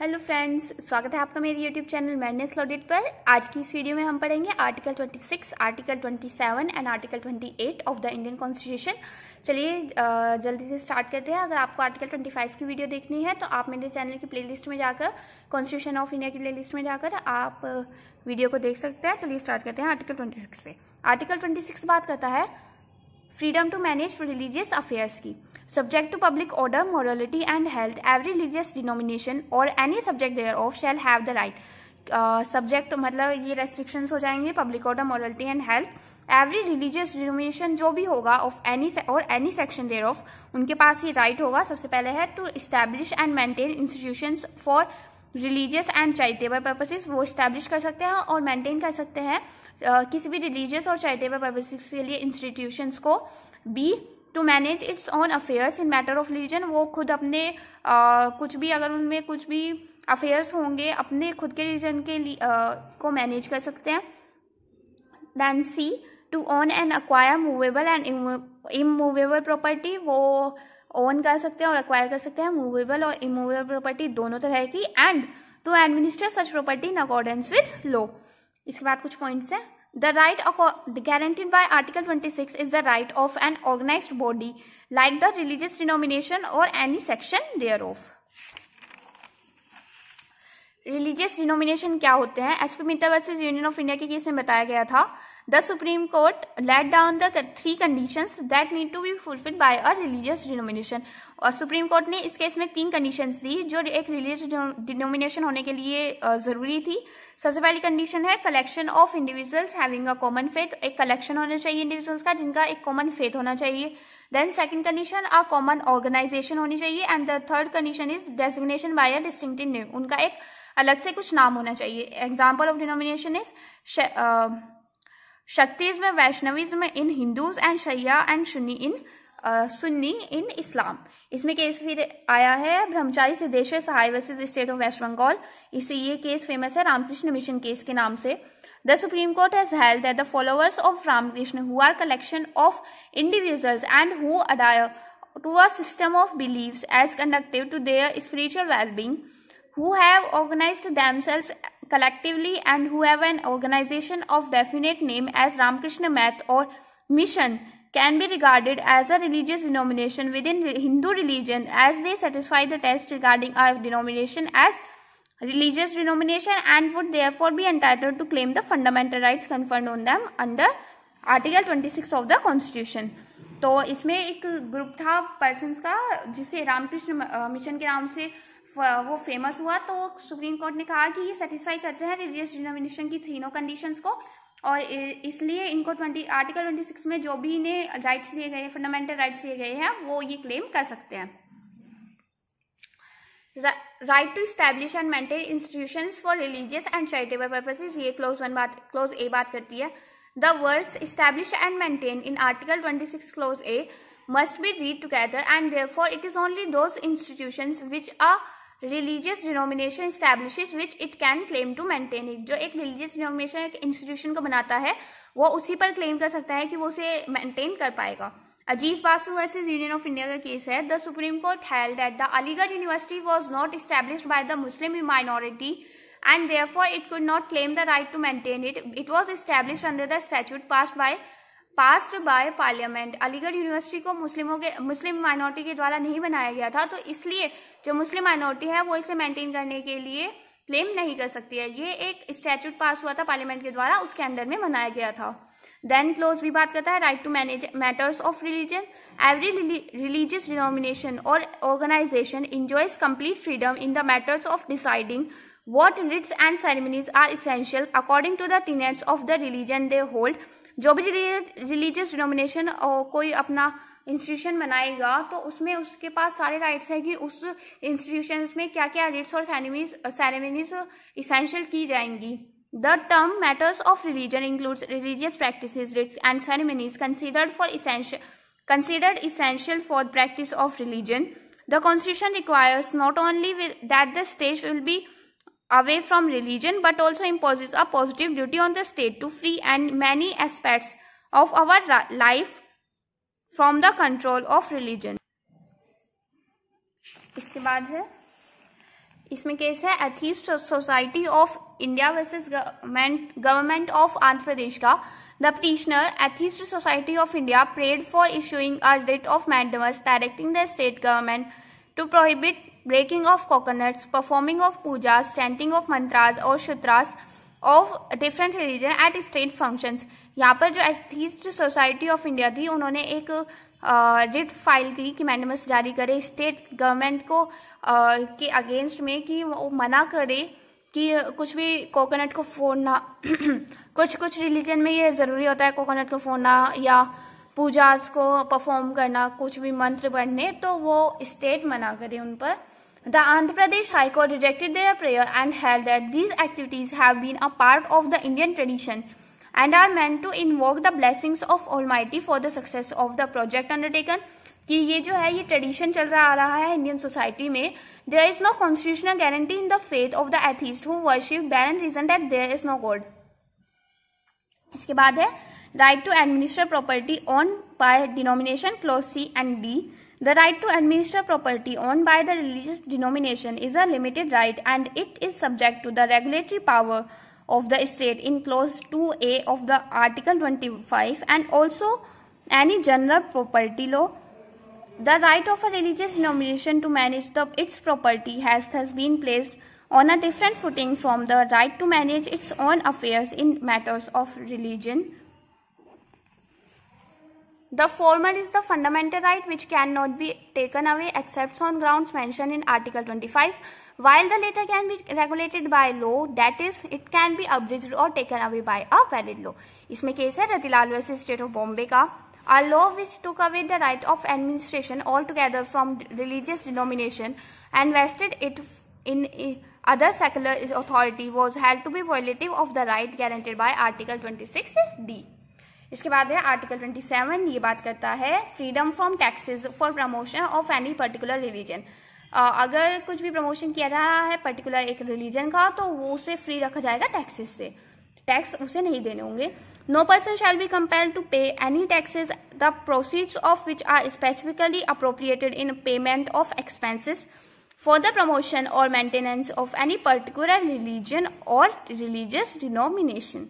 Hello friends, स्वागत है आपका मेरे यूट्यूब चैनल मैडनेस लॉडेड पर। आज की इस वीडियो में हम पढ़ेंगे article 26, article 27 and article 28 of the Indian constitution. चलिए जल्दी से स्टार्ट करते हैं। अगर आपको आर्टिकल 25 की वीडियो देखनी है तो आप मेरे चैनल की प्लेलिस्ट में जाकर, कॉन्स्टिट्यूशन ऑफ इंडिया की प्लेलिस्ट में जाकर आप वीडियो को देख सकते हैं। चलिए स्टार्ट करते हैं आर्टिकल 26 से। आर्टिकल 26 बात करता है freedom to manage religious affairs की। Subject to public order, morality and health, every religious denomination or any subject thereof shall have the right. Subject मतलब ये रेस्ट्रिक्शंस हो जाएंगे, public order, morality and health, every religious denomination जो भी होगा of any or any section thereof, उनके पास ये राइट होगा। सबसे पहले है to establish and maintain institutions for religious and charitable purposes, वो इस्टेब्लिश कर सकते हैं और मेंटेन कर सकते हैं किसी भी रिलीजियस और चैरिटेबल पर्पसेस के लिए इंस्टीट्यूशंस को। B to manage its own affairs in matter of religion, वो खुद अपने कुछ भी, अगर उनमें कुछ भी अफेयर्स होंगे अपने खुद के रिलीजन के लिए को मैनेज कर सकते हैं। Then C to own and acquire movable and immovable property, वो ओन कर सकते हैं और एक्वायर कर सकते हैं मूवेबल और इमूवेबल प्रॉपर्टी दोनों तरह की। And to administer such property in accordance with law. इसके बाद कुछ पॉइंट्स हैं। The right guaranteed by Article 26 is the right of an organized body like the religious denomination or any section thereof. Religious denomination क्या होते हैं? S P Mittal versus Union of India के case में बताया गया था, the Supreme Court let down the 3 conditions that need to be fulfilled by a religious denomination. और Supreme Court ने इस केस में 3 कंडीशंस दी जो एक रिलीजियस डिनोमिनेशन होने के लिए जरूरी थी। सबसे पहली कंडीशन है collection of individuals having a common faith, एक कलेक्शन होना चाहिए इंडिविजुअल्स का जिनका एक कॉमन फेथ होना चाहिए। Then second condition a common organisation होनी चाहिए। And the third condition is designation by a distinctive name, उनका एक अलग से कुछ नाम होना चाहिए। Example of denomination is Shaktism, Vaishnavism in Hindus and Shia and Sunni in Islam. इसमें केस फिर आया है Brahmachari Siddheswar Sahai versus State of West Bengal. इससे ये केस फेमस है रामकृष्ण मिशन केस के नाम से। The Supreme Court has held that the followers of Ramakrishna, who are collection of individuals and who adhere to a system of beliefs as conducive to their spiritual well-being, who have organized themselves collectively and who have an organization of definite name as Ramakrishna Math or Mission, can be regarded as a religious denomination within Hindu religion as they satisfy the test regarding a denomination as religious denomination and would therefore be entitled to claim the fundamental rights conferred on them under Article 26 of the Constitution। तो इसमें एक group था persons का जिसे Ramakrishna mission के नाम से वो फेमस हुआ। तो सुप्रीम कोर्ट ने कहा कि ये सेटिस्फाई करते हैं रिलीजियस डिनोमिनेशन की तीनों कंडीशंस को, और इसलिए इनको आर्टिकल 26 में जो भी इन्हें राइट्स दिए गए, फंडामेंटल राइट्स दिए गए हैं, वो ये क्लेम कर सकते हैं। Right to establish and maintain institutions for religious and charitable purposes, ये क्लोज ए बात करती है। The words establish and maintain in article 26 clause A must be read together and therefore it is only those institutions which a religious denomination establishes which it can claim to maintain it। जो एक religious denomination एक institution को बनाता है वो उसी पर claim कर सकता है कि वो उसे maintain कर पाएगा। Aziz Basu versus Union of India का केस है। The Supreme Court held that the Aligarh University was not established by the Muslim minority and therefore it could not claim the right to maintain it। It was established under the statute passed by parliament. Aligarh university को मुस्लिम minority के द्वारा नहीं बनाया गया था, तो इसलिए जो मुस्लिम माइनॉरिटी है वो इसे मेंटेन करने के लिए क्लेम नहीं कर सकती है। ये एक स्टैट्यूट पास हुआ था पार्लियामेंट के द्वारा, उसके अंडर में बनाया गया था। देन क्लोज भी बात करता है right to manage matters of religion, every religious denomination और organisation enjoys complete freedom in the matters of deciding what rites and ceremonies are essential according to the tenets of the religion they hold। जो भी religious denomination कोई अपना institution बनाएगा तो उसमें उसके पास सारे राइट्स है कि उस इंस्टीट्यूशन में क्या क्या रिट्स और सेरेमनीज इसेंशियल की जाएंगी। The term matters of religion includes religious practices, rites and ceremonies considered essential for the practice of religion। The Constitution requires not only that the state will be away from religion but also imposes a positive duty on the state to free and many aspects of our life from the control of religion। इसके बाद है इसमें case है Atheist Society of India versus Government of Andhra Pradesh का। The petitioner Atheist Society of India prayed for issuing a writ of mandamus directing the state government to prohibit breaking of coconuts, performing of pujas, chanting of mantras और shutras of different religion at state functions। यहाँ पर जो atheist Society of India थी उन्होंने एक writ file की कि mandamus जारी करे स्टेट गवर्नमेंट को के अगेंस्ट में कि वो मना करे कि कुछ भी कोकोनट को फोड़ना कुछ रिलीजन में ये जरूरी होता है कोकोनट को फोड़ना या पूजास को परफॉर्म करना, कुछ भी मंत्र पढ़ने, तो वो स्टेट मना करे उन पर। The Andhra Pradesh High Court rejected their prayer and held that these activities have been a part of the Indian tradition and are meant to invoke the blessings of Almighty for the success of the project undertaken। कि ये जो है ये tradition चल रहा आ रहा है Indian society में। There is no constitutional guarantee in the faith of the atheist who worship barren reason that there is no God। इसके बाद है right to administer property owned by denomination clause C and D। The right to administer property owned by the religious denomination is a limited right and it is subject to the regulatory power of the state in clause 2A of the article 25 and also any general property law। The right of a religious denomination to manage its property has thus been placed on a different footing from the right to manage its own affairs in matters of religion। The former is the fundamental right which cannot be taken away except on grounds mentioned in Article 25, while the latter can be regulated by law, that is, it can be abridged or taken away by a valid law। इसमें case है Ratilal versus State of Bombay का। A law which took away the right of administration altogether from religious denomination and vested it in other secular authority was held to be violative of the right guaranteed by Article 26D। इसके बाद है article 27, ये बात करता है freedom from taxes for promotion of any particular religion. अगर कुछ भी प्रमोशन किया जा रहा है पर्टिकुलर एक रिलीजन का तो वो उसे फ्री रखा जाएगा टैक्सेस से, टैक्स उसे नहीं देने होंगे। No person shall be compelled to pay any taxes the proceeds of which are specifically appropriated in payment of expenses for the promotion or maintenance of any particular religion or religious denomination.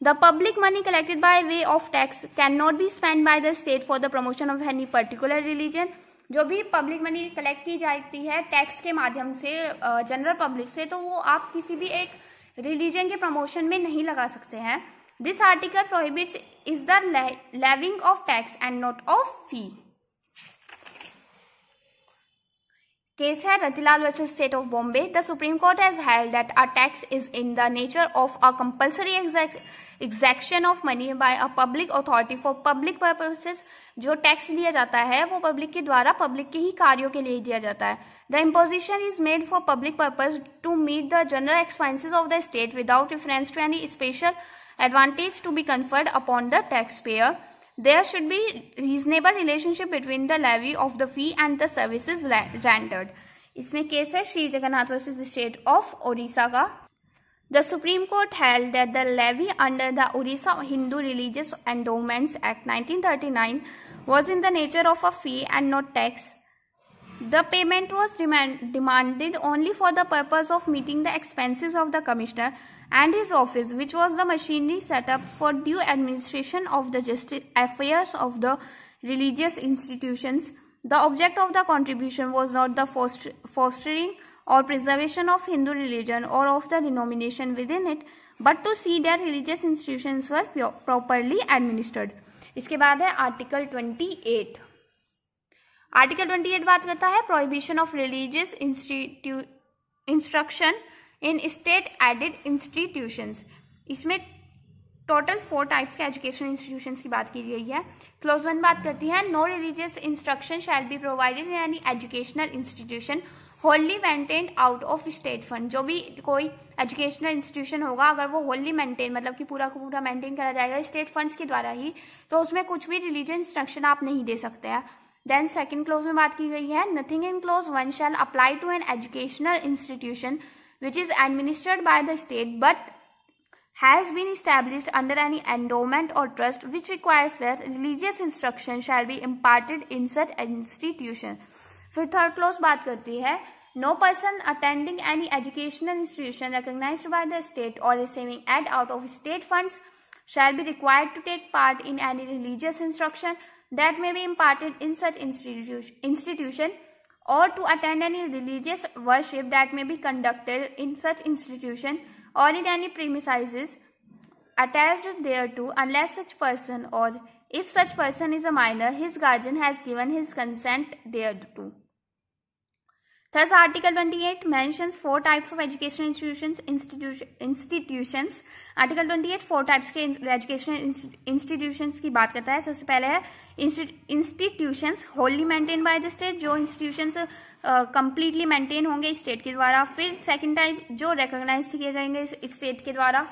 The public money collected by way of tax cannot be spent by the state for the promotion of any particular religion। जो भी public money collect की जाती है tax के माध्यम से general public से, तो वो आप किसी भी एक रिलीजन के प्रमोशन में नहीं लगा सकते हैं। This article prohibits is the levying of tax and not of fee. Case है Ratilal versus State of Bombay. The Supreme Court has held that a tax is in the nature of a compulsory exaction of money by a public authority for public purposes। जो tax दिया जाता है वो public के द्वारा public के ही कार्यों के लिए दिया जाता है। The imposition is made for public purpose to meet the general expenses of the state without reference to any special advantage to be conferred upon the taxpayer। There should be reasonable relationship between the levy of the fee and the services rendered। इसमें case है Shri Jagannath versus State of Odisha का। The Supreme Court held that the levy under the Orissa Hindu Religious Endowments Act 1939 was in the nature of a fee and not tax। The payment was demanded only for the purpose of meeting the expenses of the commissioner and his office, which was the machinery set up for due administration of the justice affairs of the religious institutions। The object of the contribution was not the fostering or preservation of Hindu religion or of the denomination within it, but to see that religious institutions were properly administered। इसके बाद है article 28। Article 28 बात करता है prohibition of religious instruction in state aided institutions. इसमें total 4 types के education institutions की बात की गई है। क्लोज 1 बात करती है no religious instruction shall be provided in any educational institution wholly maintained out of state fund. जो भी कोई एजुकेशनल इंस्टीट्यूशन होगा अगर वो होली मेंटेन मतलब कि पूरा का पूरा मेंटेन करा जाएगा स्टेट फंड्स के द्वारा ही, तो उसमें कुछ भी रिलीजियस इंस्ट्रक्शन आप नहीं दे सकते हैं। देन सेकंड क्लोज में बात की गई है nothing in clause 1 shall apply to an educational institution which is administered by the state but has been established under any endowment or trust which requires that religious instruction shall be imparted in such institution। फिर third close बात करती है No person attending any educational institution recognized by the state or receiving aid out of state funds shall be required to take part in any religious instruction that may be imparted in such institution or to attend any religious worship that may be conducted in such institution or in any premises attached thereto, unless such person, or if such person is a minor, his guardian has given his consent thereto. Thus, Article 28 mentions 4 types of educational institutions. Article 28 4 types के educational institutions की बात करता है. सबसे पहले है institutions wholly maintained by the state, जो institutions completely maintain होंगे state के द्वारा. फिर second type जो recognized किए जाएंगे state के द्वारा.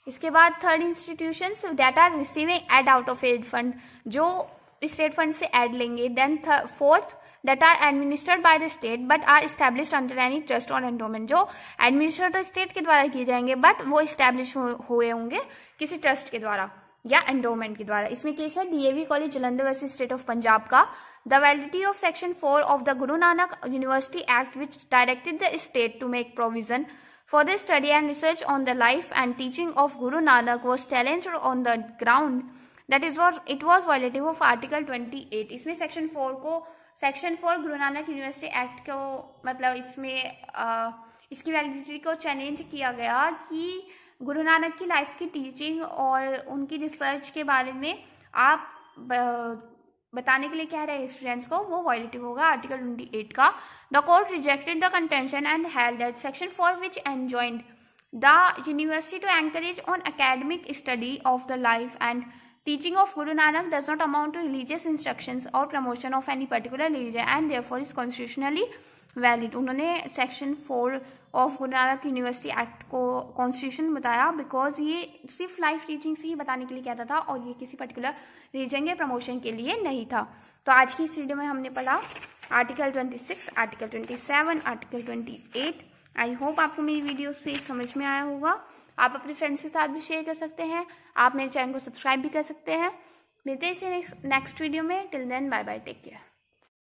इसके बाद third institutions that are receiving aid out of aid fund, जो स्टेट फंड से एड लेंगे. Then fourth that are administered by the state but are established under any trust और एंडोमेंट, जो एडमिनिस्ट्रेट स्टेट के द्वारा किए जाएंगे बट वो एस्टैब्लिश हुए होंगे किसी ट्रस्ट के द्वारा या एंडोमेंट के द्वारा. इसमें केस है DAV college Jalandhar versus State of Punjab का. The validity of section 4 of the Guru Nanak University Act which directed the state to make provision for the study and research on the life and teaching of Guru Nanak was challenged on the ground that it was violative of Article 28. इसमें section 4 गुरु Nanak University Act को मतलब इसमें इसकी validity को challenge किया गया कि गुरु नानक की लाइफ की टीचिंग और उनकी रिसर्च के बारे में आप बताने के लिए कह रहे हैं स्टूडेंट्स को, वो वायलेटिव होगा आर्टिकल 28 का. The court rejected the contention and held that section 4 which enjoined the university to encourage on academic study of the life and teaching of Guru Nanak does not amount to religious instructions or promotion of any particular religion and therefore is constitutionally valid. उन्होंने section 4 of Guru Nanak University Act को constitution बताया because ये सिर्फ life teaching से ही बताने के लिए कहता था और ये किसी पर्टिकुलर रीजन के प्रमोशन के लिए नहीं था. तो आज की इस वीडियो में हमने पढ़ा article 26, article 27, article 28. I hope आपको मेरी वीडियो से समझ में आया होगा. आप अपने फ्रेंड्स के साथ भी शेयर कर सकते हैं. आप मेरे चैनल को सब्सक्राइब भी कर सकते हैं. मिलते हैं इसे नेक्स्ट वीडियो में. Till then bye bye, take care.